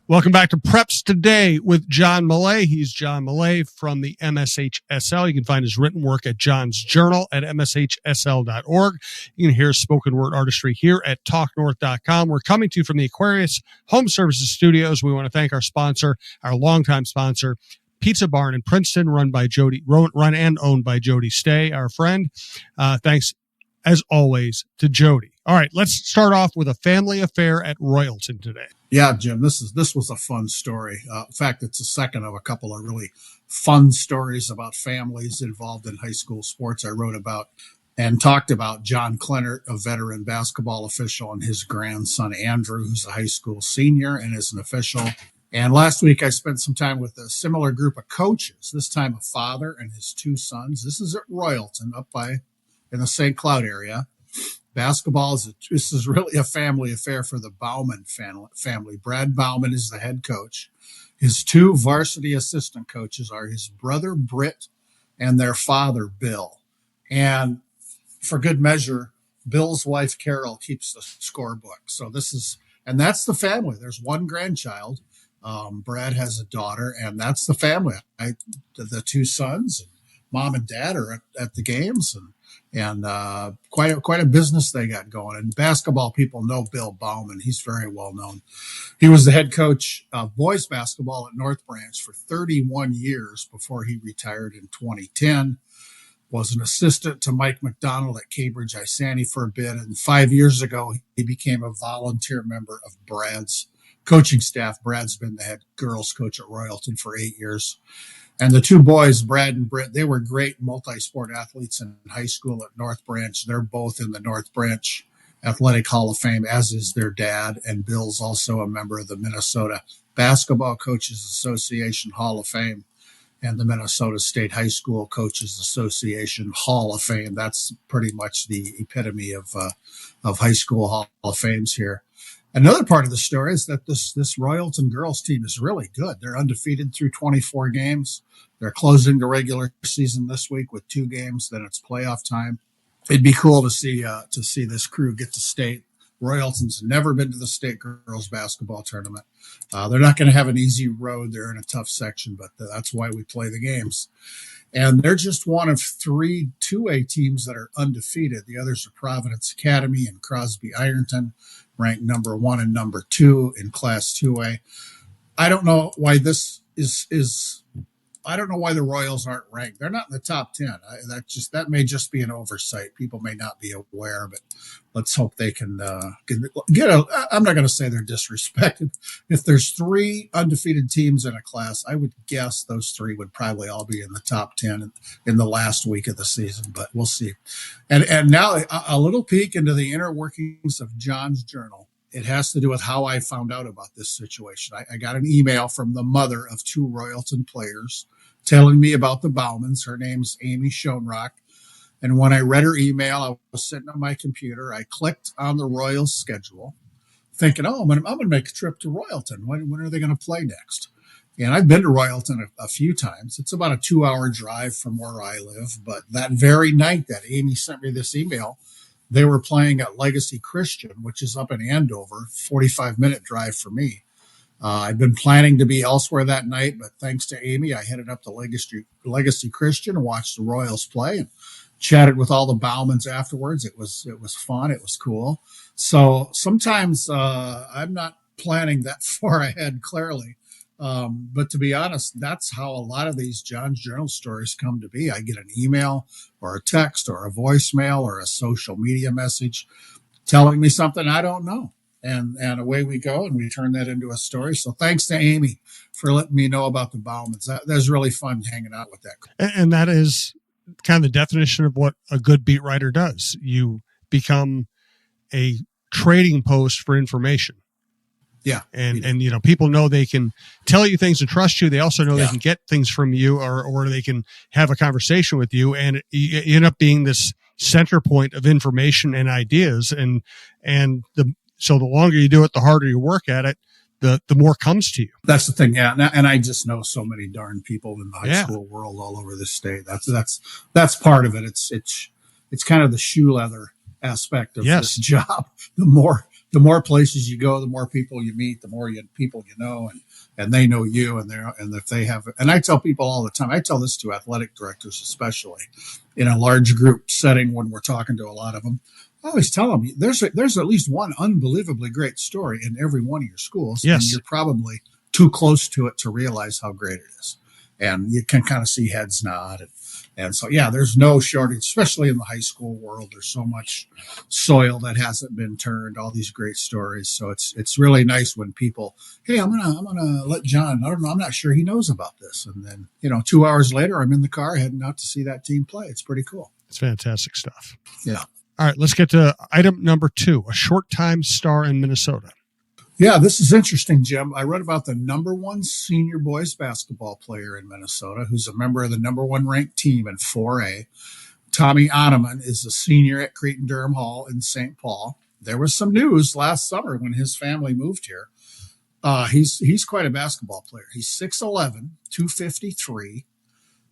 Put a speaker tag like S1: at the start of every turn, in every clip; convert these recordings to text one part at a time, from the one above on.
S1: Welcome back to Preps Today with John Millea. He's John Millea from the MSHSL. You can find his written work at John's Journal at MSHSL.org. You can hear spoken word artistry here at TalkNorth.com. We're coming to you from the Aquarius Home Services Studios. We want to thank our sponsor, our longtime sponsor, Pizza Barn in Princeton, run and owned by Jody Stay, our friend. Thanks, as always, to Jody. All right, let's start off with a family affair at Royalton today.
S2: Yeah, Jim, this was a fun story. In fact, it's the second of a couple of really fun stories about families involved in high school sports I wrote about and talked about. John Clennert, a veteran basketball official, and his grandson, Andrew, who's a high school senior and is an official. And last week, I spent some time with a similar group of coaches, this time a father and his two sons. This is at Royalton up in the St. Cloud area. Basketball this is really a family affair for the Bauman family. Brad Bauman is the head coach. His two varsity assistant coaches are his brother, Britt, and their father, Bill. And for good measure, Bill's wife, Carol, keeps the scorebook. So that's the family. There's one grandchild. Brad has a daughter, and that's the family. The two sons, and mom and dad are at the games, and quite a business they got going. And basketball people know Bill Bauman. He's very well known. He was the head coach of boys basketball at North Branch for 31 years before he retired in 2010. Was an assistant to Mike McDonald at Cambridge Isani for a bit. And 5 years ago, he became a volunteer member of Brad's coaching staff. Brad's been the head girls coach at Royalton for 8 years. And the two boys, Brad and Britt, they were great multi-sport athletes in high school at North Branch. They're both in the North Branch Athletic Hall of Fame, as is their dad. And Bill's also a member of the Minnesota Basketball Coaches Association Hall of Fame and the Minnesota State High School Coaches Association Hall of Fame. That's pretty much the epitome of high school Hall of Fames here. Another part of the story is that this Royalton girls team is really good. They're undefeated through 24 games. They're closing the regular season this week with 2 games. Then it's playoff time. It'd be cool to see this crew get to state. Royalton's never been to the state girls basketball tournament. They're not going to have an easy road. They're in a tough section, but that's why we play the games. And they're just one of 3 2A teams that are undefeated. The others are Providence Academy and Crosby Ironton, ranked number 1 and number 2 in Class 2A. I don't know why this is. I don't know why the Royals aren't ranked. They're not in the top 10. That may just be an oversight. People may not be aware, but let's hope they can get a. I'm not going to say they're disrespected. If there's 3 undefeated teams in a class, I would guess those 3 would probably all be in the top 10 in the last week of the season. But we'll see. And now a little peek into the inner workings of John's Journal. It has to do with how I found out about this situation. I got an email from the mother of 2 Royalton players telling me about the Baumans. Her name's Amy Schoenrock. And when I read her email, I was sitting on my computer. I clicked on the Royals schedule thinking, I'm going to make a trip to Royalton. When are they going to play next? And I've been to Royalton a few times. It's about a 2-hour drive from where I live. But that very night that Amy sent me this email, they were playing at Legacy Christian, which is up in Andover, 45-minute drive for me. I'd been planning to be elsewhere that night, but thanks to Amy, I headed up to Legacy Christian and watched the Royals play and chatted with all the Baumans afterwards. It was fun. It was cool. So sometimes I'm not planning that far ahead, clearly. But to be honest, that's how a lot of these John's Journal stories come to be. I get an email or a text or a voicemail or a social media message telling me something I don't know. And away we go, and we turn that into a story. So thanks to Amy for letting me know about the Baumans. That was really fun hanging out with that.
S1: And that is kind of the definition of what a good beat writer does. You become a trading post for information.
S2: Yeah.
S1: And people know they can tell you things and trust you. They also know they can get things from you or they can have a conversation with you. And you end up being this center point of information and ideas. So the longer you do it, the harder you work at it, the more comes to you.
S2: That's the thing. Yeah. And I just know so many darn people in the high school world all over the state. That's part of it. It's kind of the shoe leather aspect of this job. The the more places you go, the more people you meet, the more people you know, and they know you, and if they have, and I tell people all the time, I tell this to athletic directors, especially in a large group setting when we're talking to a lot of them. I always tell them there's at least one unbelievably great story in every one of your schools,
S1: Yes.
S2: and you're probably too close to it to realize how great it is. And you can kind of see heads nod. And so, yeah, there's no shortage, especially in the high school world. There's so much soil that hasn't been turned, all these great stories. So it's really nice when people, hey, I'm gonna let John, I don't know, I'm not sure he knows about this. And then, 2 hours later, I'm in the car heading out to see that team play. It's pretty cool.
S1: It's fantastic stuff.
S2: Yeah.
S1: All right, let's get to item number 2, a short-time star in Minnesota.
S2: Yeah, this is interesting, Jim. I read about the number 1 senior boys basketball player in Minnesota, who's a member of the number 1 ranked team in 4A. Tommy Oneman is a senior at Cretin Durham Hall in St. Paul. There was some news last summer when his family moved here. He's quite a basketball player. He's 6'11", 253.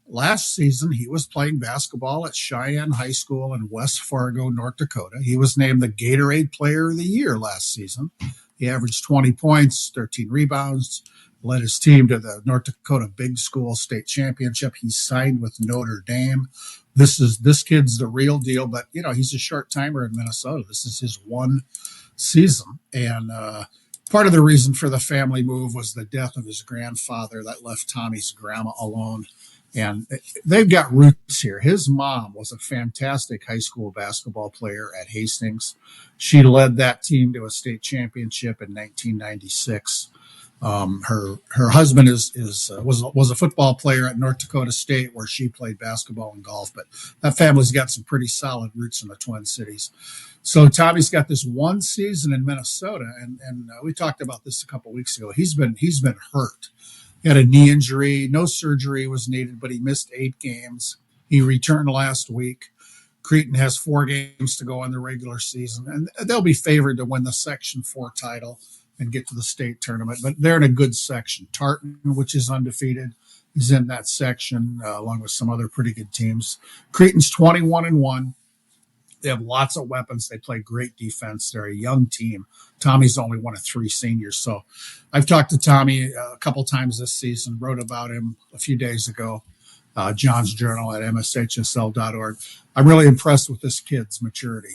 S2: Last season, he was playing basketball at Cheyenne High School in West Fargo, North Dakota. He was named the Gatorade Player of the Year last season. He averaged 20 points, 13 rebounds, led his team to the North Dakota Big School State Championship. He signed with Notre Dame. This kid's the real deal, but he's a short timer in Minnesota. This is his 1 season, and part of the reason for the family move was the death of his grandfather that left Tommy's grandma alone. And they've got roots here. His mom was a fantastic high school basketball player at Hastings. She led that team to a state championship in 1996. Her husband was a football player at North Dakota State, where she played basketball and golf. But that family's got some pretty solid roots in the Twin Cities. So Tommy's got this 1 season in Minnesota, and we talked about this a couple of weeks ago. He's been hurt. He had a knee injury. No surgery was needed, but he missed 8 games. He returned last week. Cretin has 4 games to go in the regular season, and they'll be favored to win the Section 4 title and get to the state tournament. But they're in a good section. Tartan, which is undefeated, is in that section, along with some other pretty good teams. Cretin's 21-1. They have lots of weapons. They play great defense. They're a young team. Tommy's only one of 3 seniors. So I've talked to Tommy a couple times this season, wrote about him a few days ago, John's Journal at MSHSL.org. I'm really impressed with this kid's maturity.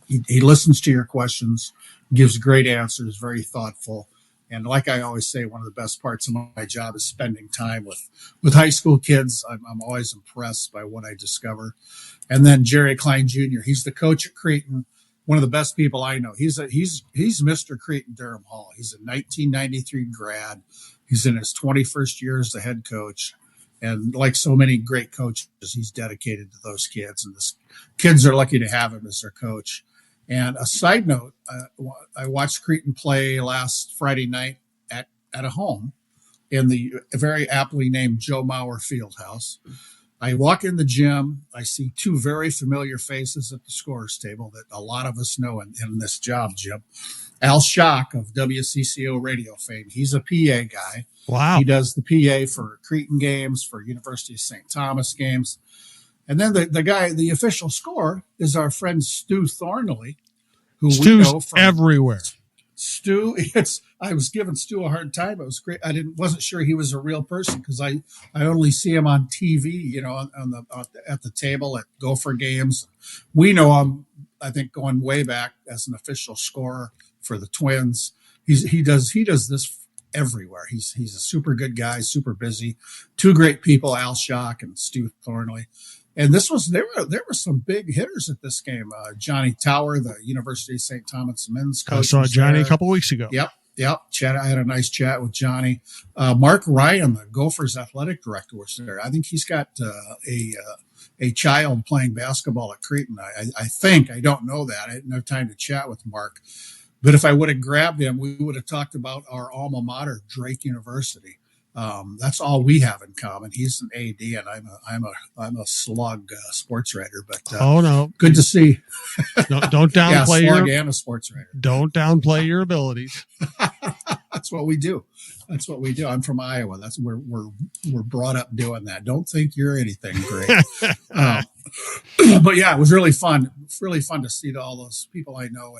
S2: He listens to your questions, gives great answers, very thoughtful. And like I always say, one of the best parts of my job is spending time with high school kids. I'm always impressed by what I discover. And then Jerry Klein Jr., he's the coach at Cretin, one of the best people I know. He's Mr. Cretin Durham Hall. He's a 1993 grad. He's in his 21st year as the head coach. And like so many great coaches, he's dedicated to those kids. And the kids are lucky to have him as their coach. And a side note, I watched Cretin play last Friday night at a home in the very aptly named Joe Mauer Fieldhouse. I walk in the gym. I see 2 very familiar faces at the scorer's table that a lot of us know in this job, Jim. Al Schock of WCCO radio fame. He's a PA guy.
S1: Wow.
S2: He does the PA for Cretin games, for University of St. Thomas games. And then the official scorer is our friend Stu Thornley, who
S1: Stu's
S2: we know from
S1: everywhere.
S2: Stu, I was giving Stu a hard time. It was great. Wasn't sure he was a real person because I only see him on TV, at the table at Gopher games. We know him, I think, going way back as an official scorer for the Twins. He does this everywhere. He's a super good guy, super busy. 2 great people, Al Schock and Stu Thornley. And there were some big hitters at this game. Johnny Tower, the University of St. Thomas men's coach.
S1: I saw Johnny a couple weeks ago.
S2: Yep. I had a nice chat with Johnny. Mark Ryan, the Gophers athletic director, was there. I think he's got a child playing basketball at Cretin. I think, I don't know that. I didn't have time to chat with Mark. But if I would have grabbed him, we would have talked about our alma mater, Drake University. That's all we have in common. He's an AD, and I'm a slug sports writer. But
S1: oh no,
S2: good to see.
S1: Don't downplay
S2: slug and a sports writer.
S1: Don't downplay your abilities.
S2: That's what we do. I'm from Iowa. We're brought up doing that. Don't think you're anything great. But yeah, it was really fun. Really fun to see all those people I know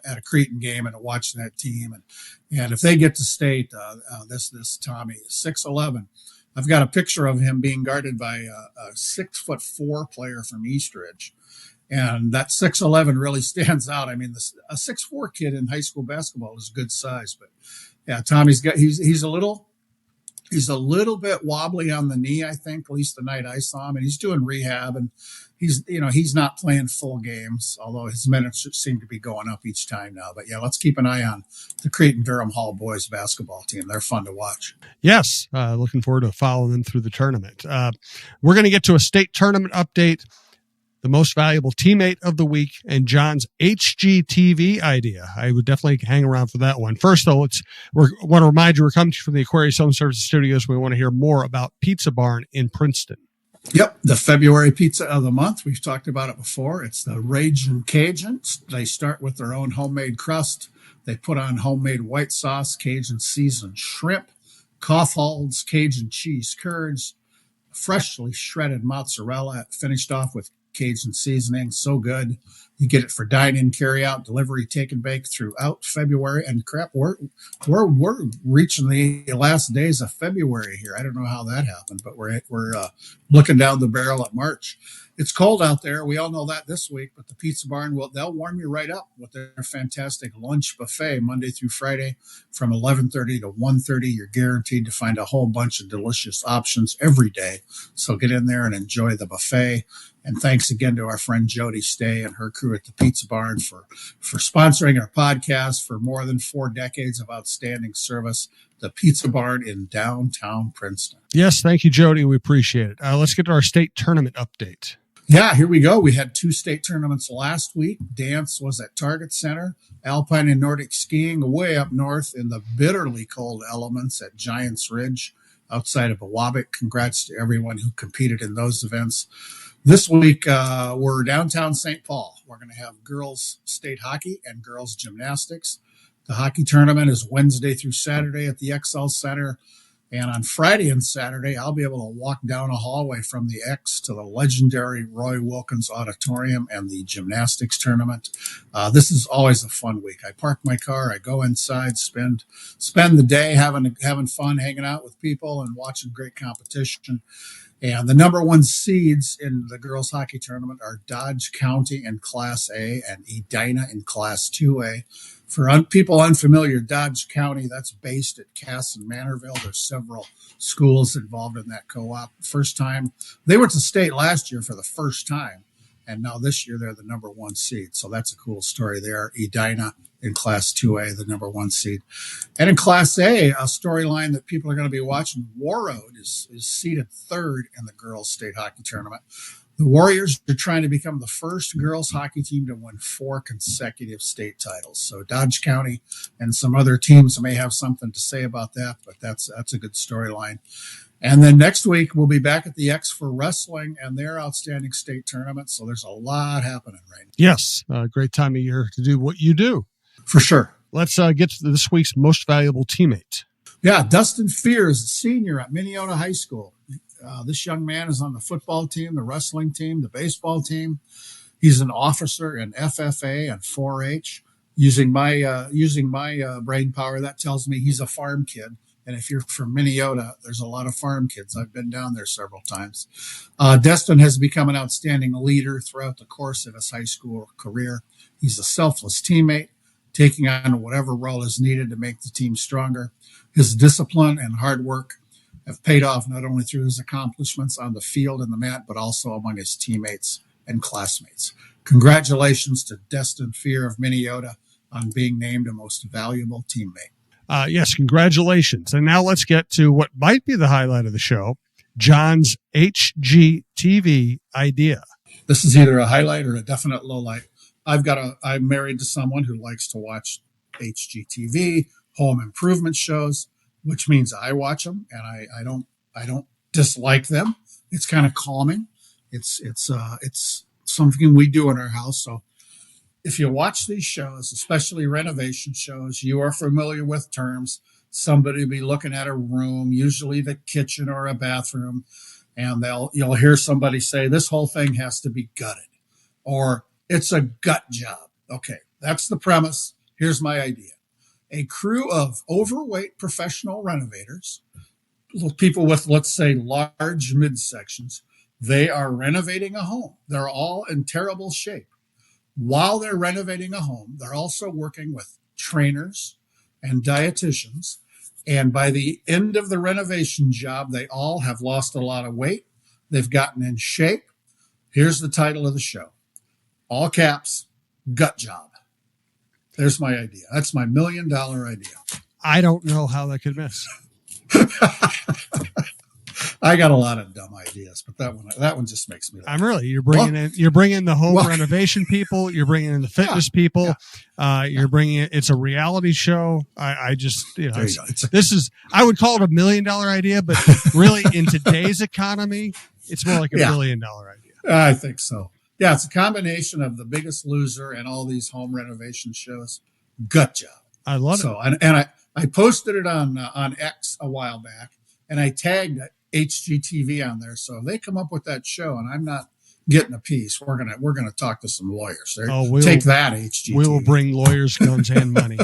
S2: at a Cretin game and watching that team. And if they get to state, this Tommy 6'11", I've got a picture of him being guarded by a 6'4" player from Eastridge. And that 6'11" really stands out. I mean, a 6'4" kid in high school basketball is good size, but yeah, Tommy's got he's a little bit wobbly on the knee, I think, at least the night I saw him, and he's doing rehab, and he's not playing full games, although his minutes seem to be going up each time now. But yeah, let's keep an eye on the Cretin Durham Hall boys basketball team. They're fun to watch.
S1: Yes, looking forward to following them through the tournament. We're going to get to a state tournament update, the most valuable teammate of the week, and John's HGTV idea. I would definitely hang around for that one. First, though, we want to remind you we're coming to you from the Aquarius Home Services Studios. We want to hear more about Pizza Barn in Princeton.
S2: Yep, the February pizza of the month. We've talked about it before. It's the Ragin' Cajun. They start with their own homemade crust. They put on homemade white sauce, Cajun seasoned shrimp, Kaufhold's Cajun cheese curds, freshly shredded mozzarella, finished off with Cajun seasoning. So good. You get it for dine-in, carry-out, delivery, take and bake throughout February. And crap, we're reaching the last days of February here. I don't know how that happened, but we're looking down the barrel at March. It's cold out there. We all know that this week, but the Pizza Barn they'll warm you right up with their fantastic lunch buffet Monday through Friday from 11:30 to 1:30. You're guaranteed to find a whole bunch of delicious options every day. So get in there and enjoy the buffet. And thanks again to our friend Jody Stay and her crew at the Pizza Barn for sponsoring our podcast for more than 4 decades of outstanding service. The Pizza Barn in downtown Princeton.
S1: Yes, thank you, Jody. We appreciate it. Let's get to our state tournament update.
S2: Yeah, here we go. We had 2 state tournaments last week. Dance was at Target Center. Alpine and Nordic skiing way up north in the bitterly cold elements at Giants Ridge outside of Awabic. Congrats to everyone who competed in those events. This week, we're downtown St. Paul. We're going to have girls state hockey and girls gymnastics. The hockey tournament is Wednesday through Saturday at the XL Center. And on Friday and Saturday, I'll be able to walk down a hallway from the X to the legendary Roy Wilkins Auditorium and the gymnastics tournament. This is always a fun week. I park my car, I go inside, spend the day having fun, hanging out with people and watching great competition. And the number 1 seeds in the girls hockey tournament are Dodge County in Class A and Edina in Class 2A. For people unfamiliar, Dodge County, that's based at Cass and Manorville. There's several schools involved in that co-op. First time, they went to state last year for the first time, and now this year they're the number 1 seed. So that's a cool story there. Edina in Class 2A, the number 1 seed. And in Class A, a storyline that people are going to be watching, Warroad is seeded 3rd in the girls state hockey tournament. The Warriors are trying to become the first girls hockey team to win 4 consecutive state titles. So Dodge County and some other teams may have something to say about that, but that's a good storyline. And then next week, we'll be back at the X for wrestling and their outstanding state tournament. So there's a lot happening right now.
S1: Yes, great time of year to do what you do.
S2: For sure.
S1: Let's get to this week's most valuable teammate.
S2: Yeah, Dustin Fears, a senior at Minneota High School. This young man is on the football team, the wrestling team, the baseball team. He's an officer in FFA and 4-H. Using my brain power, that tells me he's a farm kid. And if you're from Minneota, there's a lot of farm kids. I've been down there several times. Destin has become an outstanding leader throughout the course of his high school career. He's a selfless teammate, taking on whatever role is needed to make the team stronger. His discipline and hard work have paid off not only through his accomplishments on the field and the mat, but also among his teammates and classmates. Congratulations to Destin Fear of Minneota on being named a most valuable teammate.
S1: Yes, congratulations. And now let's get to what might be the highlight of the show, John's HGTV idea.
S2: This is either a highlight or a definite low light. I'm married to someone who likes to watch HGTV, home improvement shows, which means I watch them, and I don't dislike them. It's kind of calming. It's something we do in our house. So if you watch these shows, especially renovation shows, you are familiar with terms somebody will be looking at a room, usually the kitchen or a bathroom, and you'll hear somebody say, this whole thing has to be gutted, or it's a gut job. Okay, that's the premise. Here's my idea. A crew of overweight professional renovators, people with, let's say, large midsections, they are renovating a home. They're all in terrible shape. While they're renovating a home, they're also working with trainers and dietitians. And by the end of the renovation job, they all have lost a lot of weight. They've gotten in shape. Here's the title of the show. All caps, gut job. There's my idea. That's my $1 million idea.
S1: I don't know how that could miss.
S2: I got a lot of dumb ideas, but that one just makes me laugh.
S1: You're bringing the home renovation people. You're bringing in the fitness people. Yeah. You're bringing it. It's a reality show. I would call it $1 million idea, but really in today's economy, it's more like $1 billion idea.
S2: I think so. Yeah. It's a combination of The Biggest Loser and all these home renovation shows. Gut job.
S1: I love it.
S2: And I posted it on X a while back, and I tagged HGTV on there. So if they come up with that show and I'm not getting a piece, we're gonna talk to some lawyers. Take that, HGTV.
S1: We will bring lawyers, guns, and money.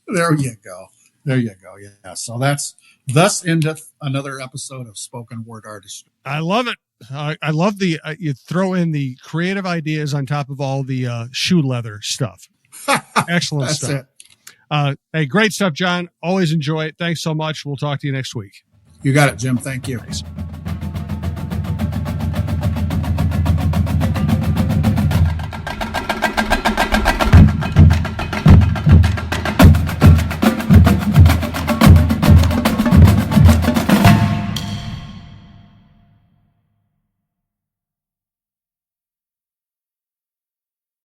S2: There you go. Yeah. So thus endeth another episode of Spoken Word Artistry.
S1: I love it. I love the you throw in the creative ideas on top of all the shoe leather stuff. Excellent
S2: That's
S1: stuff.
S2: It.
S1: Hey, great stuff, John. Always enjoy it. Thanks so much. We'll talk to you next week.
S2: You got it, Jim. Thank you.
S1: Thanks.